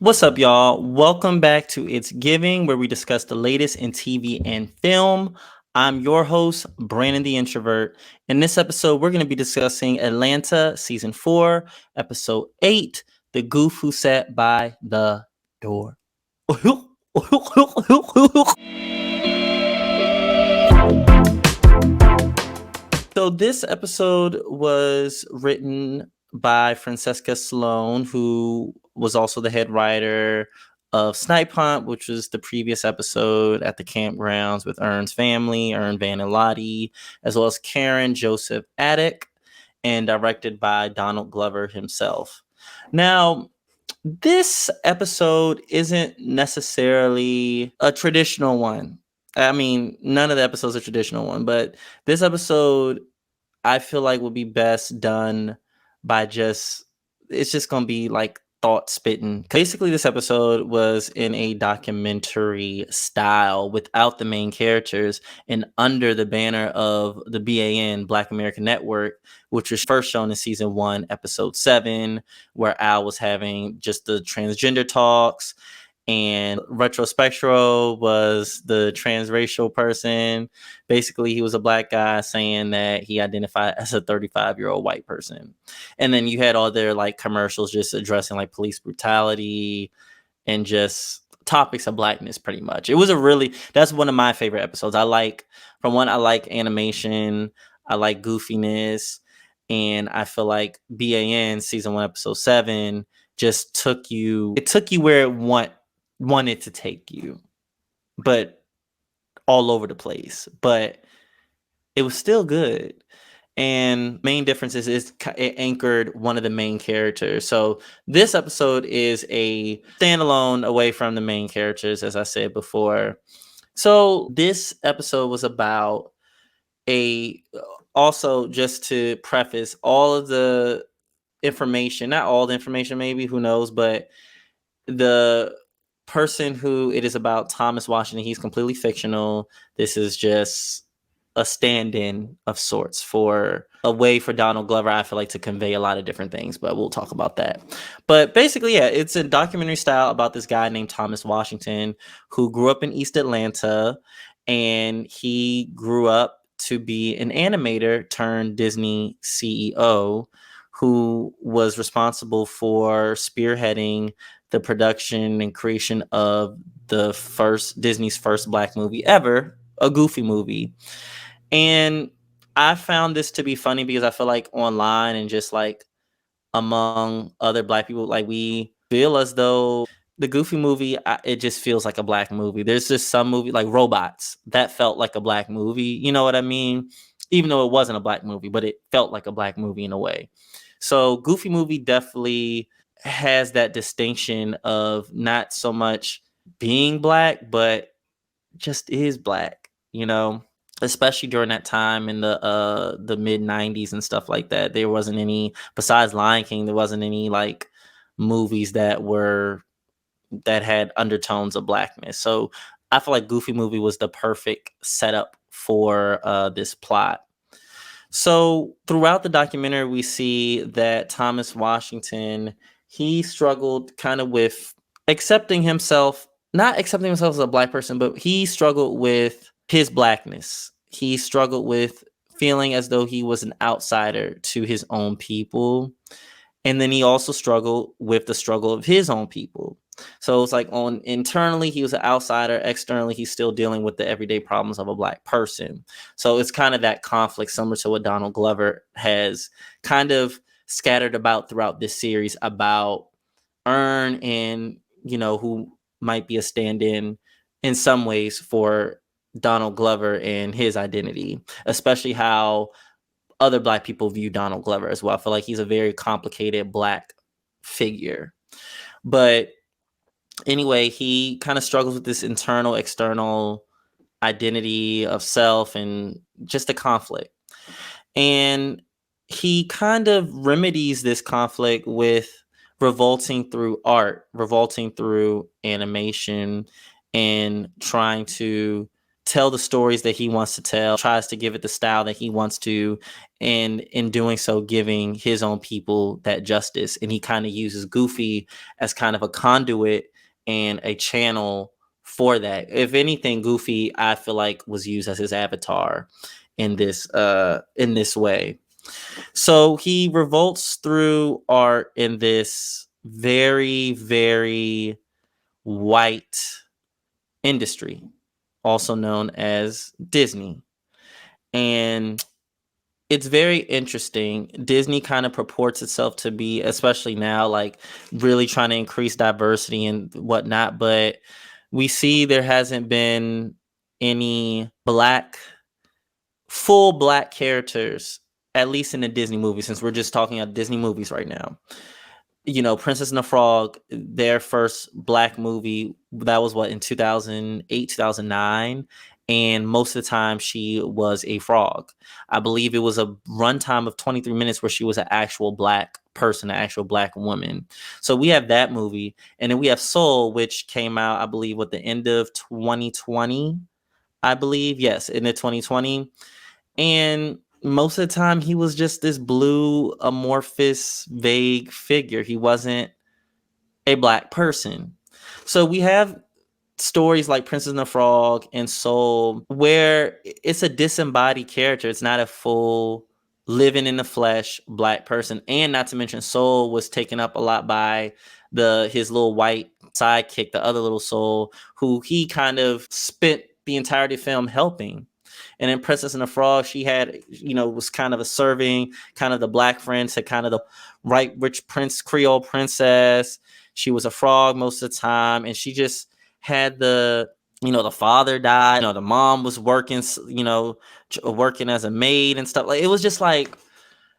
What's up, y'all? Welcome back to It's Giving, where we discuss the latest in TV and film. I'm your host, Brandon the Introvert. In this episode, we're going to be discussing Atlanta Season 4, Episode 8, The Goof Who Sat by the Door. So this episode was written by Francesca Sloan, who was also the head writer of Snipe Hunt, which was the previous episode at the campgrounds with Ern's family, Ern Van and Lottie, as well as Karen Joseph Attic, and directed by Donald Glover himself. Now, this episode isn't necessarily a traditional one. I mean, none of the episodes are a traditional one, but this episode I feel like would be best done by it's just gonna be like thought spitting. Basically, this episode was in a documentary style without the main characters and under the banner of the BAN, Black American Network, which was first shown in season 1, episode 7, where Al was having just the transgender talks. And Retrospectro was the transracial person. Basically, he was a black guy saying that he identified as a 35-year-old white person. And then you had all their like commercials just addressing like police brutality and just topics of blackness pretty much. That's one of my favorite episodes. I like animation, I like goofiness, and I feel like BAN season 1 episode 7 just took you where it wanted to take you, but all over the place, but it was still good. And main difference is it anchored one of the main characters. So this episode is a standalone away from the main characters, as I said before. So this episode was about also, just to preface, all of the information, not all the information, maybe, who knows, but the person who it is about, Thomas Washington, he's completely fictional. This is just a stand-in of sorts for a way for Donald Glover, I feel like, to convey a lot of different things, but we'll talk about that. But basically, yeah, it's a documentary style about this guy named Thomas Washington who grew up in East Atlanta, and he grew up to be an animator turned Disney CEO who was responsible for spearheading the production and creation of Disney's first black movie ever, a Goofy movie. And I found this to be funny because I feel like online and just like among other black people, like we feel as though the Goofy movie, it just feels like a black movie. There's just some movie like Robots that felt like a black movie. You know what I mean? Even though it wasn't a black movie, but it felt like a black movie in a way. So Goofy movie definitely has that distinction of not so much being black, but just is black, especially during that time in the mid 90s and stuff like that. There wasn't any, besides Lion King, there wasn't any like movies that had undertones of blackness. So I feel like Goofy movie was the perfect setup for this plot. So throughout the documentary, we see that Thomas Washington, he struggled kind of with not accepting himself as a black person, but he struggled with his blackness. He struggled with feeling as though he was an outsider to his own people. And then he also struggled with the struggle of his own people. So it's like internally, he was an outsider. Externally, he's still dealing with the everyday problems of a black person. So it's kind of that conflict, similar to what Donald Glover has kind of scattered about throughout this series about Ern and, who might be a stand-in some ways for Donald Glover and his identity, especially how other black people view Donald Glover as well. I feel like he's a very complicated black figure. But anyway, he kind of struggles with this internal, external identity of self and just a conflict. And he kind of remedies this conflict with revolting through art, revolting through animation, and trying to tell the stories that he wants to tell, tries to give it the style that he wants to, and in doing so, giving his own people that justice. And he kind of uses Goofy as kind of a conduit and a channel for that. If anything, Goofy, I feel like, was used as his avatar in this way. So he revolts through art in this very, very white industry, also known as Disney. And it's very interesting. Disney kind of purports itself to be, especially now, like really trying to increase diversity and whatnot. But we see there hasn't been any full black characters, at least in the Disney movies, since we're just talking about Disney movies right now. Princess and the Frog, their first black movie, that was what, in 2008, 2009. And most of the time she was a frog. I believe it was a runtime of 23 minutes where she was an actual black person, an actual black woman. So we have that movie. And then we have Soul, which came out, I believe, at the end of 2020. I believe, yes, in the 2020. And most of the time he was just this blue, amorphous, vague figure. He wasn't a black person. So we have stories like Princess and the Frog and Soul where it's a disembodied character. It's not a full living in the flesh black person. And not to mention Soul was taken up a lot by his little white sidekick, the other little Soul, who he kind of spent the entirety of the film helping. And then Princess and the Frog, she had, was kind of a serving, kind of the black friend to kind of the right rich Creole princess. She was a frog most of the time, and she just had the father died. The mom was working, working as a maid and stuff. Like, it was just like,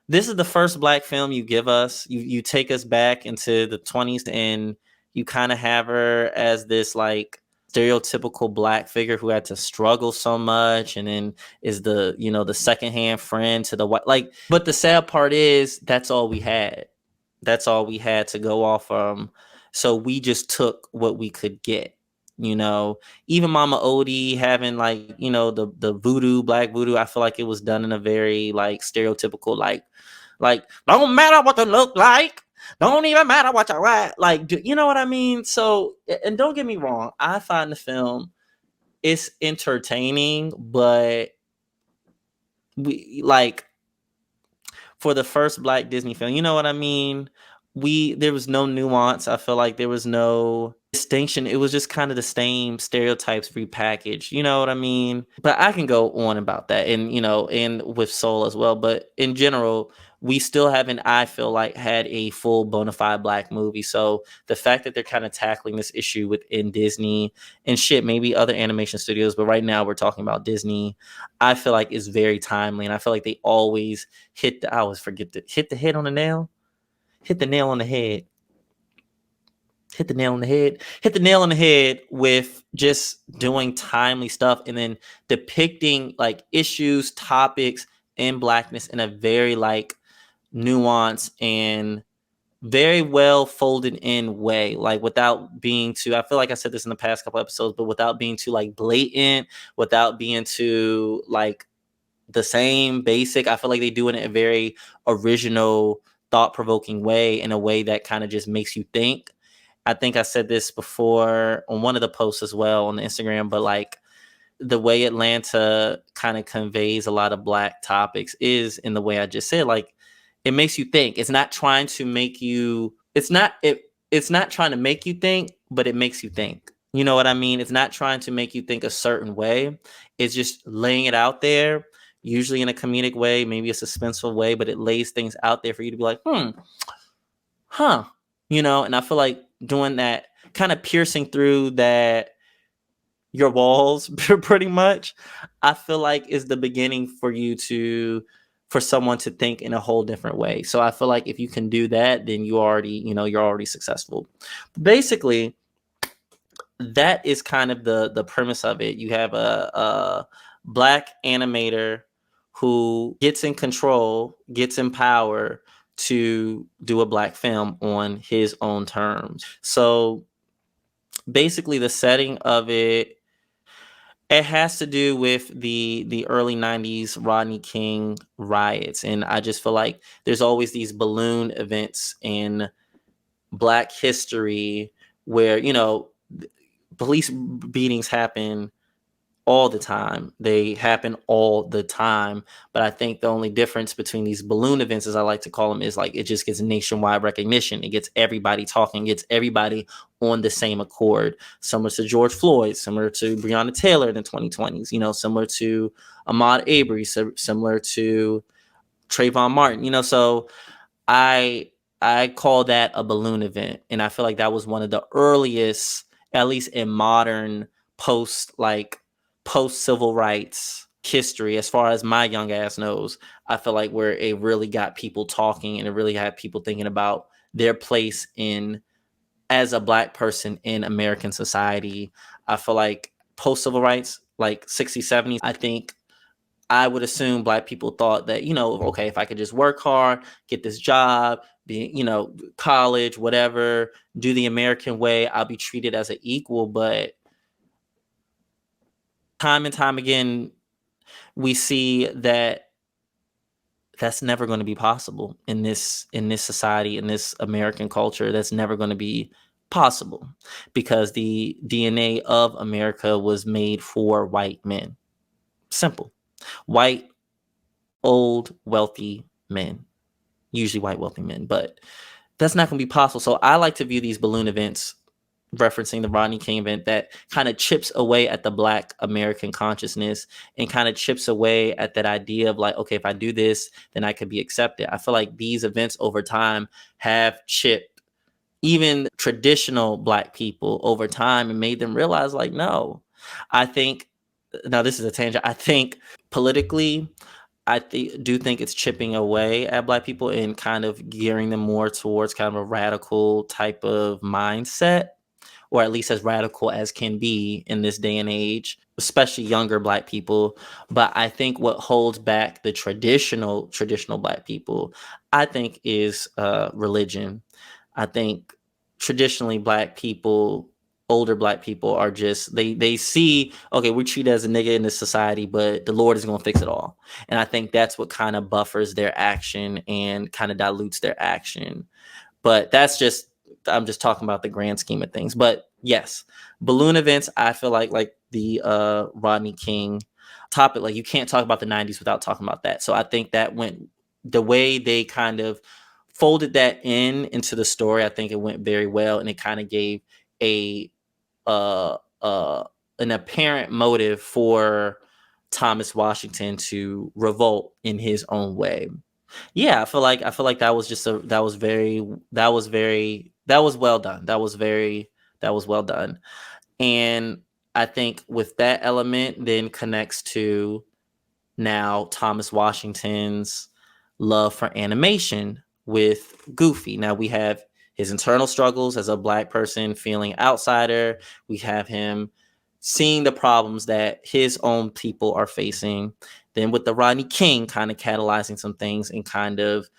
this is the first black film you give us. You take us back into the 20s, and you kind of have her as this like stereotypical black figure who had to struggle so much, and then is the secondhand friend to the white, like. But the sad part is that's all we had. That's all we had to go off from. So we just took what we could get. Even Mama Odie having like the voodoo, black voodoo. I feel like it was done in a very like stereotypical like don't matter what they look like. Don't even matter what you write. Like, you know what I mean? So, and don't get me wrong, I find the film, it's entertaining, but we like, for the first black Disney film, you know what I mean? There was no nuance. I feel like there was no distinction. It was just kind of the same stereotypes repackaged. You know what I mean? But I can go on about that, and with Soul as well. But in general, we still haven't, I feel like, had a full bona fide black movie. So the fact that they're kind of tackling this issue within Disney and shit, maybe other animation studios, but right now we're talking about Disney, I feel like is very timely. And I feel like they always I always forget to hit the head on the nail, hit the nail on the head, hit the nail on the head, hit the nail on the head with just doing timely stuff and then depicting like issues, topics, and blackness in a very like nuanced and very well folded in way, like without being too, I feel like I said this in the past couple episodes, but without being too like blatant, without being too like the same basic. I feel like they do it in a very original, thought-provoking way, in a way that kind of just makes you think. I think I said this before on one of the posts as well on the Instagram, but like the way Atlanta kind of conveys a lot of black topics is in the way I just said. Like, it makes you think. It's not trying to make you. It's not trying to make you think, but it makes you think. You know what I mean? It's not trying to make you think a certain way. It's just laying it out there, usually in a comedic way, maybe a suspenseful way, but it lays things out there for you to be like, huh. And I feel like doing that, kind of piercing through that your walls pretty much, I feel like is the beginning for someone to think in a whole different way. So I feel like if you can do that, then you're already successful. Basically, that is kind of the premise of it. You have a black animator who gets in control, gets in power to do a black film on his own terms. So basically the setting of it, It has to do with the early 90s Rodney King riots, and I just feel like there's always these balloon events in Black history where, police beatings happen all the time. They happen all the time. But I think the only difference between these balloon events, as I like to call them, is like it just gets nationwide recognition. It gets everybody talking, gets everybody on the same accord. Similar to George Floyd, similar to Breonna Taylor in the 2020s, similar to Ahmaud Arbery, similar to Trayvon Martin, so I I call that a balloon event, and I feel like that was one of the earliest, at least in modern post civil rights history, as far as my young ass knows. I feel like where it really got people talking and it really had people thinking about their place in as a Black person in American society. I feel like post civil rights, like 60s, 70s, I think I would assume Black people thought that, okay, if I could just work hard, get this job, be, college, whatever, do the American way, I'll be treated as an equal. But time and time again, we see that that's never going to be possible in this society, in this American culture. That's never going to be possible because the DNA of America was made for white men. Simple. White, old, wealthy men, usually white wealthy men, but that's not going to be possible. So I like to view these balloon events, referencing the Rodney King event, that kind of chips away at the Black American consciousness and kind of chips away at that idea of like, okay, if I do this, then I could be accepted. I feel like these events over time have chipped even traditional Black people over time and made them realize like, no. I think, now this is a tangent, I think politically, do think it's chipping away at Black people and kind of gearing them more towards kind of a radical type of mindset, or at least as radical as can be in this day and age, especially younger Black people. But I think what holds back the traditional Black people, I think, is religion. I think traditionally Black people, older Black people, are just they see, okay, we're treated as a nigga in this society, but the Lord is going to fix it all. And I think that's what kind of buffers their action and kind of dilutes their action. But I'm just talking about the grand scheme of things. But yes, balloon events, I feel like the Rodney King topic, like you can't talk about the 90s without talking about that. So I think that went, the way they kind of folded that into the story, I think it went very well, and it kind of gave a uh an apparent motive for Thomas Washington to revolt in his own way. Yeah, I feel like that was just that was well done. That was well done. And I think with that element then connects to now Thomas Washington's love for animation with Goofy. Now we have his internal struggles as a Black person feeling outsider. We have him seeing the problems that his own people are facing. Then with the Rodney King kind of catalyzing some things and kind of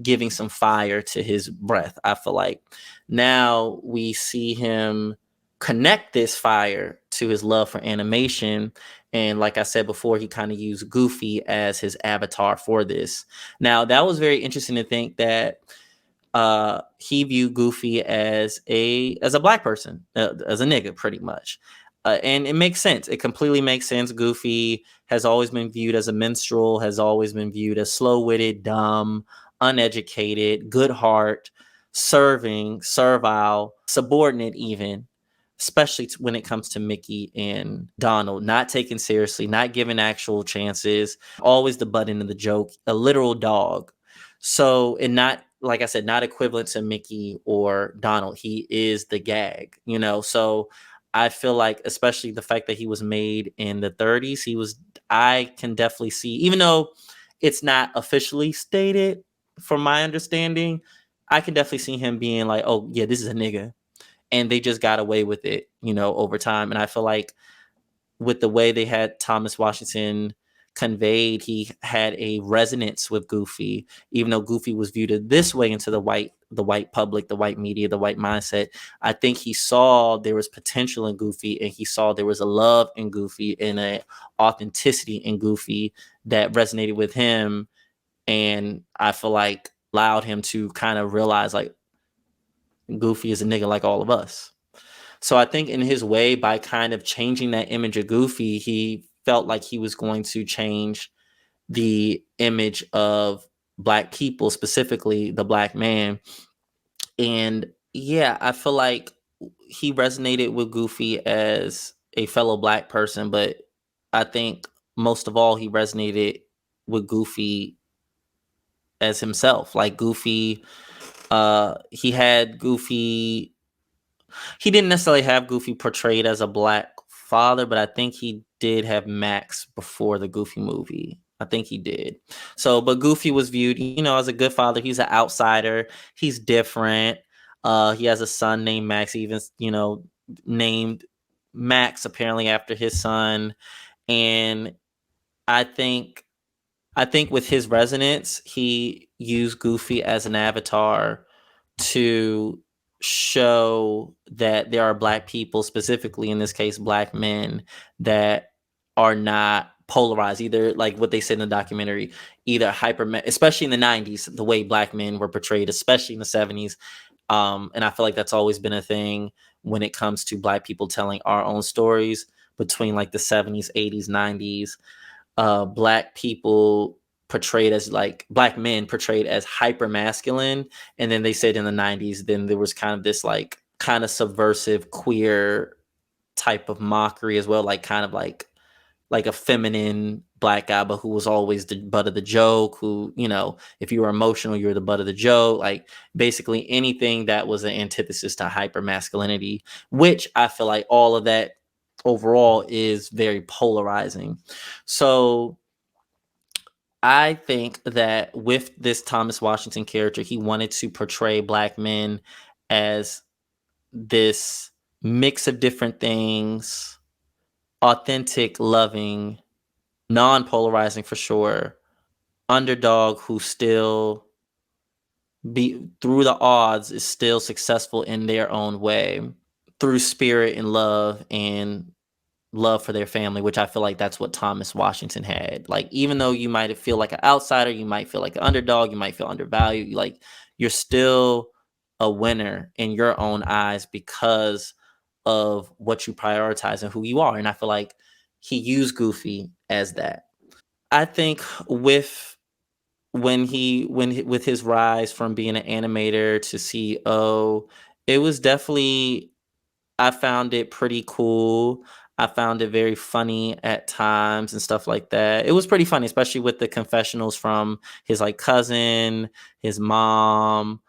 giving some fire to his breath. I feel like now we see him connect this fire to his love for animation. And like I said before, he kind of used Goofy as his avatar for this. Now, that was very interesting to think that he viewed Goofy as a Black person, as a nigga, pretty much. And it makes sense. It completely makes sense. Goofy has always been viewed as a minstrel, has always been viewed as slow-witted, dumb, uneducated, good heart, serving, servile, subordinate even, especially when it comes to Mickey and Donald, not taken seriously, not given actual chances, always the butt end of the joke, a literal dog. So, and not, like I said, not equivalent to Mickey or Donald. He is the gag, So I feel like, especially the fact that he was made in the 30s, I can definitely see, even though it's not officially stated from my understanding, I can definitely see him being like, oh, yeah, this is a nigga. And they just got away with it, over time. And I feel like with the way they had Thomas Washington conveyed, he had a resonance with Goofy, even though Goofy was viewed this way into the white the white public, the white media, the white mindset. I think he saw there was potential in Goofy, and he saw there was a love in Goofy and a authenticity in Goofy that resonated with him, and I feel like allowed him to kind of realize like Goofy is a nigga like all of us. So I think in his way, by kind of changing that image of Goofy, he felt like he was going to change the image of black people, specifically the black man. And yeah, I feel like he resonated with Goofy as a fellow black person, but I think most of all, he resonated with Goofy as himself. Like Goofy, he had Goofy he didn't necessarily have Goofy portrayed as a black father, but I think he did have Max before the Goofy movie. I think he did. So, but Goofy was viewed, as a good father. He's an outsider. He's different. He has a son named Max, even, named Max apparently after his son. And I think with his resonance, he used Goofy as an avatar to show that there are black people, specifically in this case, black men, that are not polarized, either like what they said in the documentary, either especially in the 90s, the way black men were portrayed, especially in the 70s. And I feel like that's always been a thing when it comes to black people telling our own stories between like the 70s, 80s, 90s. Black people portrayed as like black men portrayed as hyper masculine, and then they said in the 90s then there was kind of this like kind of subversive queer type of mockery as well, like kind of like a feminine black guy but who was always the butt of the joke, who, if you were emotional you were the butt of the joke, like basically anything that was an antithesis to hyper masculinity, which I feel like all of that overall is very polarizing. So I think that with this Thomas Washington character, he wanted to portray black men as this mix of different things, authentic, loving, non-polarizing for sure, underdog who still be through the odds is still successful in their own way through spirit and love for their family, which I feel like that's what Thomas Washington had. Like, even though you might feel like an outsider, you might feel like an underdog, you might feel undervalued, like you're still a winner in your own eyes because of what you prioritize and who you are. And I feel like he used Goofy as that. I think with his rise from being an animator to CEO, it was definitely I found it pretty cool. I found it very funny at times and stuff like that. It was pretty funny, especially with the confessionals from his like cousin, his mom,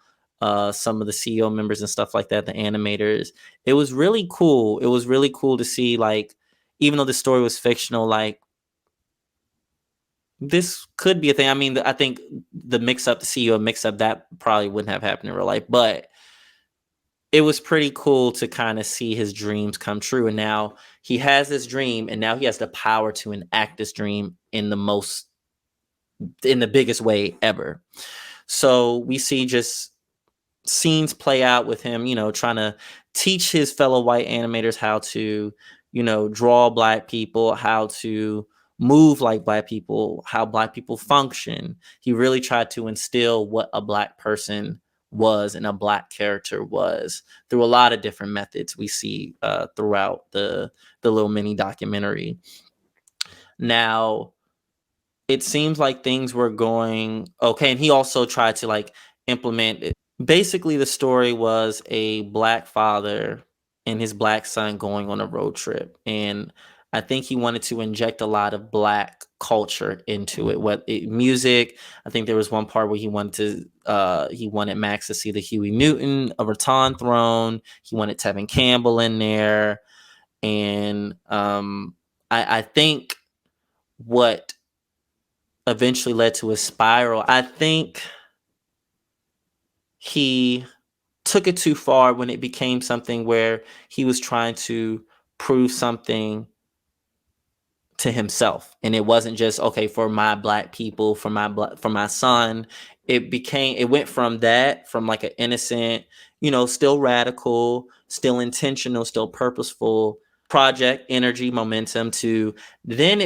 some of the CEO members and stuff like that, the animators. It was really cool. It was really cool to see, like, even though the story was fictional, like this could be a thing. I mean, I think the CEO mix up, that probably wouldn't have happened in real life, but it was pretty cool to kind of see his dreams come true. And now he has this dream, and now he has the power to enact this dream in the biggest way ever. So we see just scenes play out with him, trying to teach his fellow white animators how to, draw black people, how to move like black people, how black people function. He really tried to instill what a black person was and a black character was through a lot of different methods we see throughout the little mini documentary. Now, it seems like things were going okay, and he also tried to like implement it. Basically, the story was a black father and his black son going on a road trip, and I think he wanted to inject a lot of black culture into it. Music. I think there was one part where he wanted Max to see the Huey Newton, a rattan throne. He wanted Tevin Campbell in there, and I think what eventually led to a spiral. I think he took it too far when it became something where he was trying to prove something to himself, and it wasn't just okay for my black people, for my son. It went from that, from like an innocent, still radical, still intentional, still purposeful project, energy, momentum, to then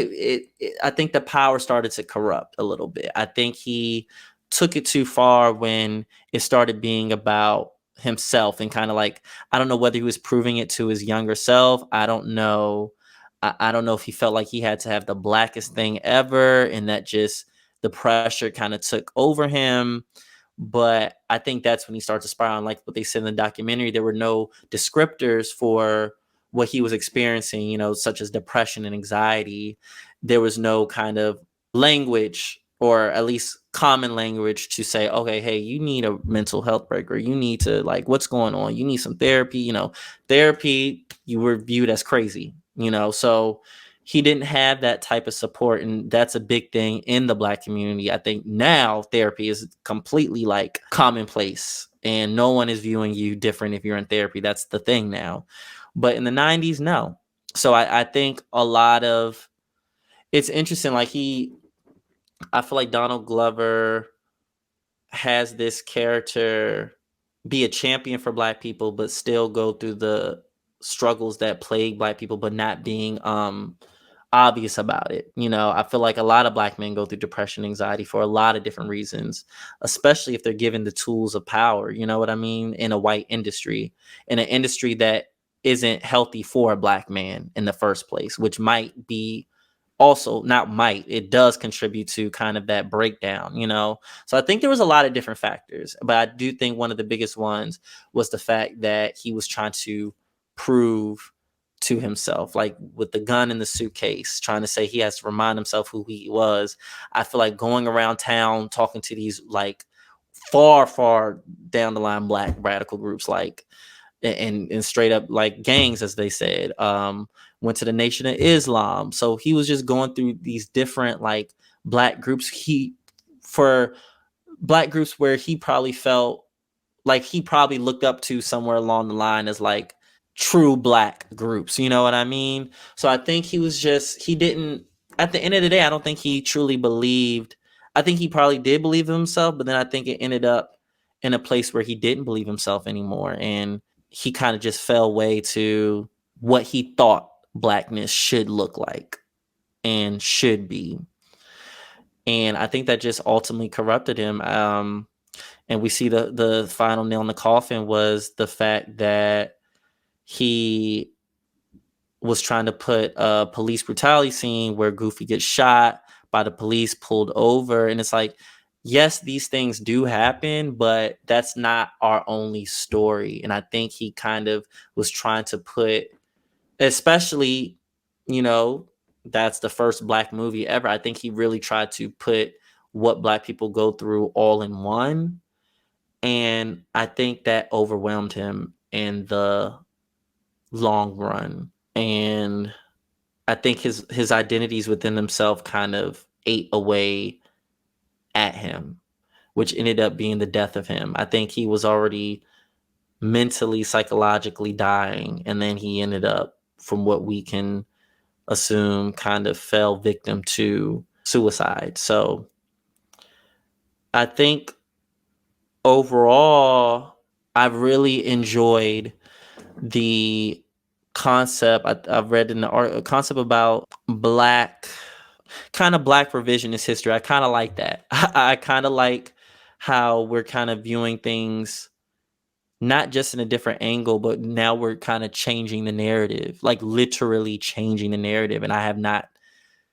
I think the power started to corrupt a little bit. I think he took it too far when it started being about himself, and kind of like, I don't know whether he was proving it to his younger self. I don't know. I don't know if he felt like he had to have the blackest thing ever, and that just the pressure kind of took over him. But I think that's when he started to spiral. And like what they said in the documentary, there were no descriptors for what he was experiencing, such as depression and anxiety. There was no kind of language, or at least common language, to say, okay, hey, you need a mental health break, or you need to, like, what's going on? You need some therapy. Therapy, you were viewed as crazy, so he didn't have that type of support. And that's a big thing in the black community. I think now therapy is completely like commonplace, and no one is viewing you different if you're in therapy. That's the thing now. But in the 90s, no. So I think a lot of it's interesting. Like I feel like Donald Glover has this character be a champion for black people, but still go through the struggles that plague black people, but not being obvious about it. I feel like a lot of black men go through depression, anxiety for a lot of different reasons, especially if they're given the tools of power, you know what I mean, in a white industry, in an industry that isn't healthy for a black man in the first place, which might be also, not might, it does contribute to kind of that breakdown. So I think there was a lot of different factors, but I do think one of the biggest ones was the fact that he was trying to prove to himself, like with the gun in the suitcase, trying to say he has to remind himself who he was. I feel like going around town talking to these like far down the line black radical groups, like, and straight up like gangs, as they said, went to the Nation of Islam. So he was just going through these different like black groups, for black groups where he probably felt like he probably looked up to somewhere along the line as like true black groups, you know what I mean? So I think he didn't, at the end of the day, I don't think he truly believed. I think he probably did believe in himself, but then I think it ended up in a place where he didn't believe himself anymore, and he kind of just fell way to what he thought blackness should look like and should be. And I think that just ultimately corrupted him. And we see the final nail in the coffin was the fact that he was trying to put a police brutality scene where Goofy gets shot by the police, pulled over. And it's like, yes, these things do happen, but that's not our only story. And I think he kind of was trying to put, especially, that's the first black movie ever. I think he really tried to put what black people go through all in one. And I think that overwhelmed him in the long run. And I think his identities within himself kind of ate away at him, which ended up being the death of him. I think he was already mentally, psychologically dying, and then he ended up, from what we can assume, kind of fell victim to suicide. So I think overall, I've really enjoyed the concept. I've read in the art concept about black revisionist history. I kind of like that. I kind of like how we're kind of viewing things not just in a different angle, but now we're kind of changing the narrative, like literally changing the narrative. And I have not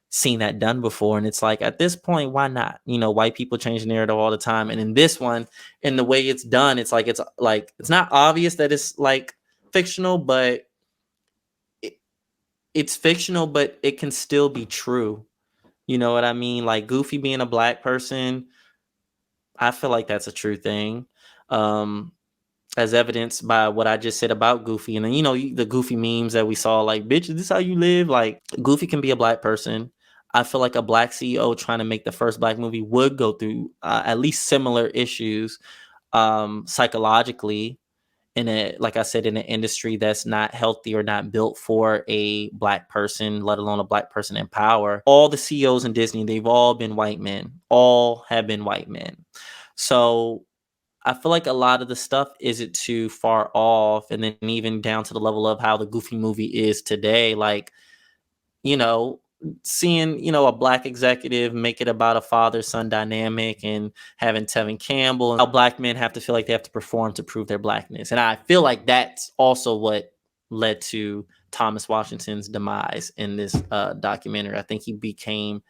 seen that done before. And it's like, at this point, why not? White people change the narrative all the time. And in this one, in the way it's done, it's not obvious that it's like fictional, but it's fictional, but it can still be true. You know what I mean? Like Goofy being a black person, I feel like that's a true thing. As evidenced by what I just said about Goofy. And then, the Goofy memes that we saw, like, bitch, is this how you live? Like, Goofy can be a black person. I feel like a black CEO trying to make the first black movie would go through at least similar issues psychologically. in a, like I said, in an industry that's not healthy or not built for a black person, let alone a black person in power. All the CEOs in Disney, they've all been white men. All have been white men. So I feel like a lot of the stuff isn't too far off. And then even down to the level of how the Goofy movie is today, like, you know, seeing, a black executive make it about a father son dynamic and having Tevin Campbell and how black men have to feel like they have to perform to prove their blackness. And I feel like that's also what led to Thomas Washington's demise in this documentary. I think it became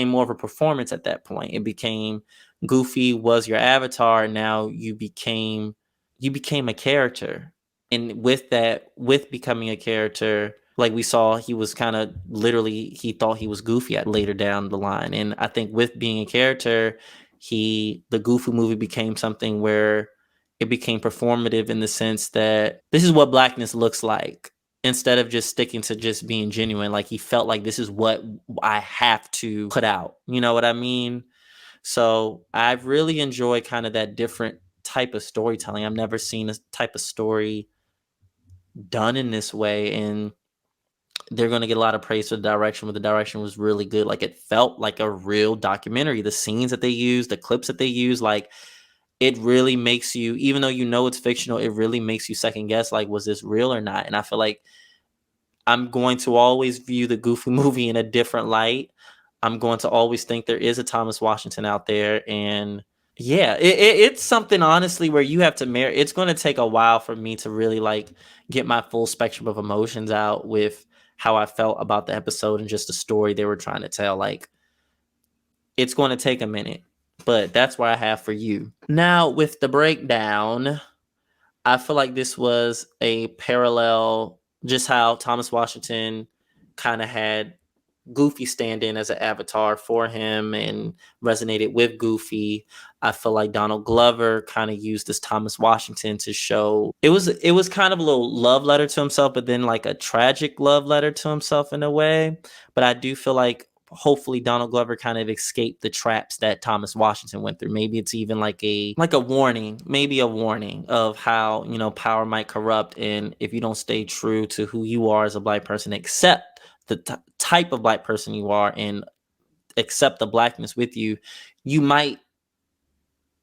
more of a performance at that point. It became Goofy was your avatar. Now you became a character. And with becoming a character, like we saw, he was kind of literally, he thought he was Goofy at later down the line. And I think with being a character, the Goofy movie became something where it became performative in the sense that this is what blackness looks like, instead of just sticking to just being genuine. Like, he felt like this is what I have to put out. You know what I mean? So I've really enjoyed kind of that different type of storytelling. I've never seen a type of story done in this way. And they're going to get a lot of praise for the direction, but the direction was really good. Like, it felt like a real documentary. The scenes that they use, the clips that they use, like, it really makes you, even though it's fictional, it really makes you second guess, like, was this real or not? And I feel like I'm going to always view the Goofy movie in a different light. I'm going to always think there is a Thomas Washington out there. And yeah, it's something, honestly, where you have to marry. It's going to take a while for me to really, like, get my full spectrum of emotions out with how I felt about the episode and just the story they were trying to tell. Like, it's going to take a minute, but that's what I have for you. Now, with the breakdown, I feel like this was a parallel, just how Thomas Washington kind of had Goofy stand in as an avatar for him and resonated with Goofy. I feel like Donald Glover kind of used this Thomas Washington to show it was kind of a little love letter to himself, but then like a tragic love letter to himself in a way. But I do feel like hopefully Donald Glover kind of escaped the traps that Thomas Washington went through. Maybe it's even like a warning, maybe a warning of how, power might corrupt, and if you don't stay true to who you are as a black person, accept the type of black person you are and accept the blackness with you, you might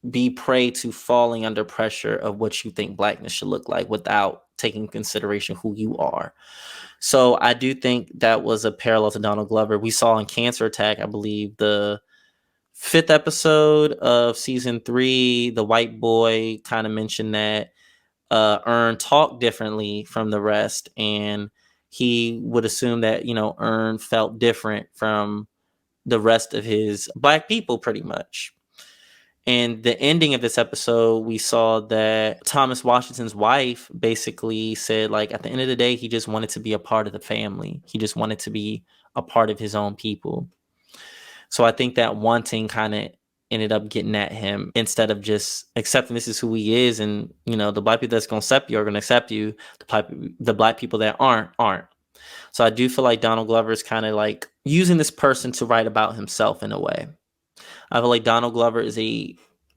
be prey to falling under pressure of what you think blackness should look like without taking consideration who you are. So I do think that was a parallel to Donald Glover. We saw in Cancer Attack, I believe, the 5th episode of season 3, the white boy kind of mentioned that Earn talked differently from the rest, and he would assume that Earn felt different from the rest of his black people, pretty much. And the ending of this episode, we saw that Thomas Washington's wife basically said, like, at the end of the day, he just wanted to be a part of the family. He just wanted to be a part of his own people. So I think that wanting kind of ended up getting at him, instead of just accepting this is who he is. And, the black people that's going to accept you are going to accept you. The black people that aren't. So I do feel like Donald Glover is kind of like using this person to write about himself in a way. I feel like Donald Glover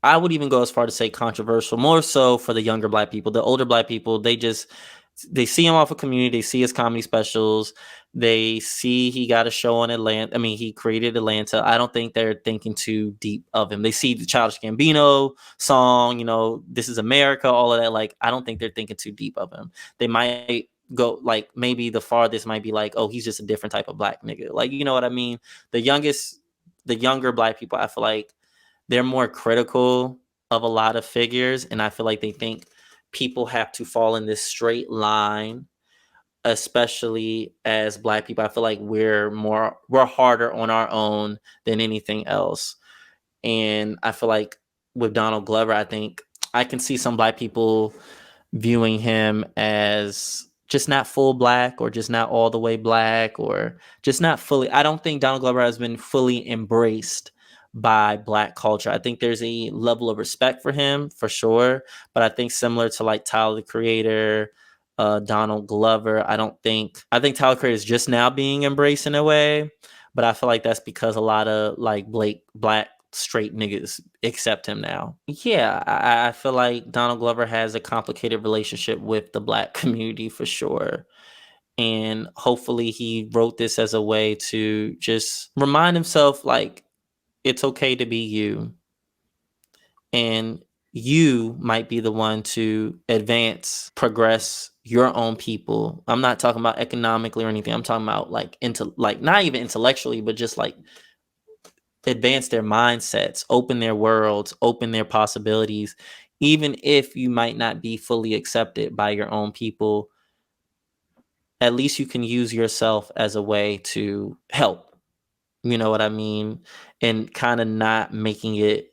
I would even go as far to say controversial, more so for the younger black people. The older black people, they see him off of Community, they see his comedy specials, they see he got a show on Atlanta. I mean, he created Atlanta. I don't think they're thinking too deep of him. They see the Childish Gambino song, This Is America, all of that. Like, I don't think they're thinking too deep of him. They might go, like, maybe the farthest might be like, oh, he's just a different type of black nigga. Like, you know what I mean? The younger black people, I feel like they're more critical of a lot of figures, and I feel like they think people have to fall in this straight line, especially as black people. I feel like we're harder on our own than anything else. And I feel like with Donald Glover, I think I can see some black people viewing him as just not full black, or just not all the way black, or just not fully. I don't think Donald Glover has been fully embraced by black culture. I think there's a level of respect for him, for sure. But I think similar to like Tyler the Creator, Donald Glover, I think Tyler the Creator is just now being embraced in a way. But I feel like that's because a lot of like black straight niggas accept him now. Yeah, I feel like Donald Glover has a complicated relationship with the black community for sure. And hopefully he wrote this as a way to just remind himself, like, it's okay to be you. And you might be the one to advance, progress your own people. I'm not talking about economically or anything. I'm talking about like not even intellectually, but just like advance their mindsets, open their worlds, open their possibilities. Even if you might not be fully accepted by your own people, at least you can use yourself as a way to help. You know what I mean? And kind of not making it,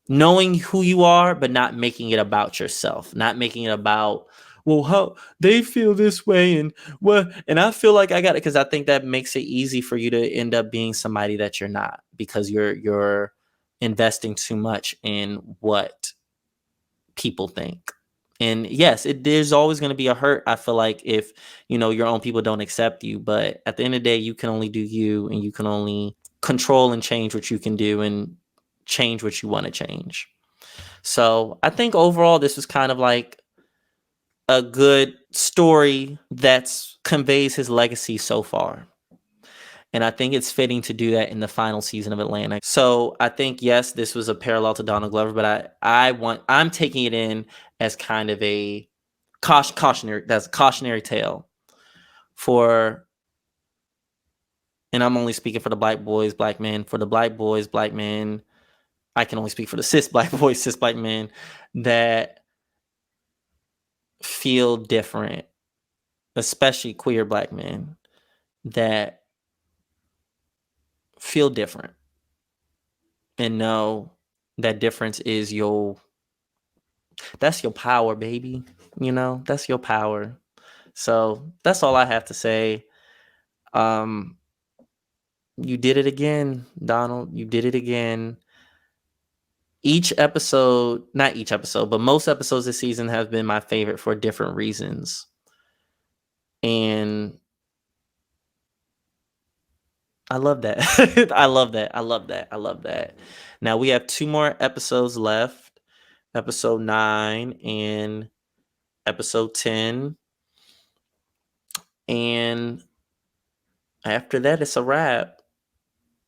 knowing who you are, but not making it about yourself, not making it about, well, how they feel this way and what, and I feel like I got it, because I think that makes it easy for you to end up being somebody that you're not, because you're investing too much in what people think. And yes, there's always going to be a hurt, I feel like, if your own people don't accept you, but at the end of the day, you can only do you, and you can only control and change what you can do and change what you want to change. So I think overall this was kind of like a good story that conveys his legacy so far. And I think it's fitting to do that in the final season of Atlanta. So I think, yes, this was a parallel to Donald Glover, but I'm taking it in as kind of a cautionary tale for, and I'm only speaking for the black boys, black men, for the black boys, black men. I can only speak for the cis black boys, cis black men that feel different, especially queer black men that feel different and know that difference is that's your power, baby. That's your power. So that's all I have to say. Um, you did it again, Donald. You did it again. Not each episode, but most episodes this season have been my favorite for different reasons. And I love that. I love that. I love that. I love that. Now we have 2 more episodes left. Episode 9 and episode 10. And after that, it's a wrap.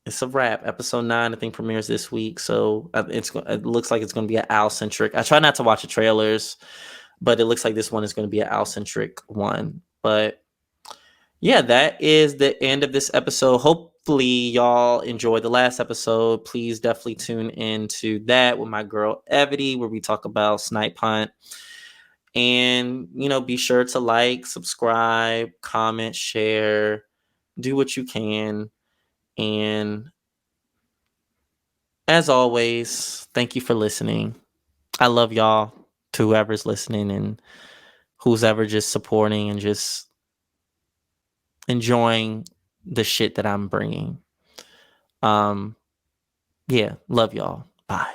It's a wrap. Episode 9, I think, premieres this week. So it looks like it's going to be an Al-centric. I try not to watch the trailers, but it looks like this one is going to be an Al-centric one. But yeah, that is the end of this episode. Hopefully y'all enjoyed the last episode. Please definitely tune into that with my girl Evity, where we talk about Snipe Hunt. And be sure to like, subscribe, comment, share, do what you can. And as always, thank you for listening. I love y'all, to whoever's listening and who's ever just supporting and just enjoying the shit that I'm bringing. Yeah, love y'all. Bye.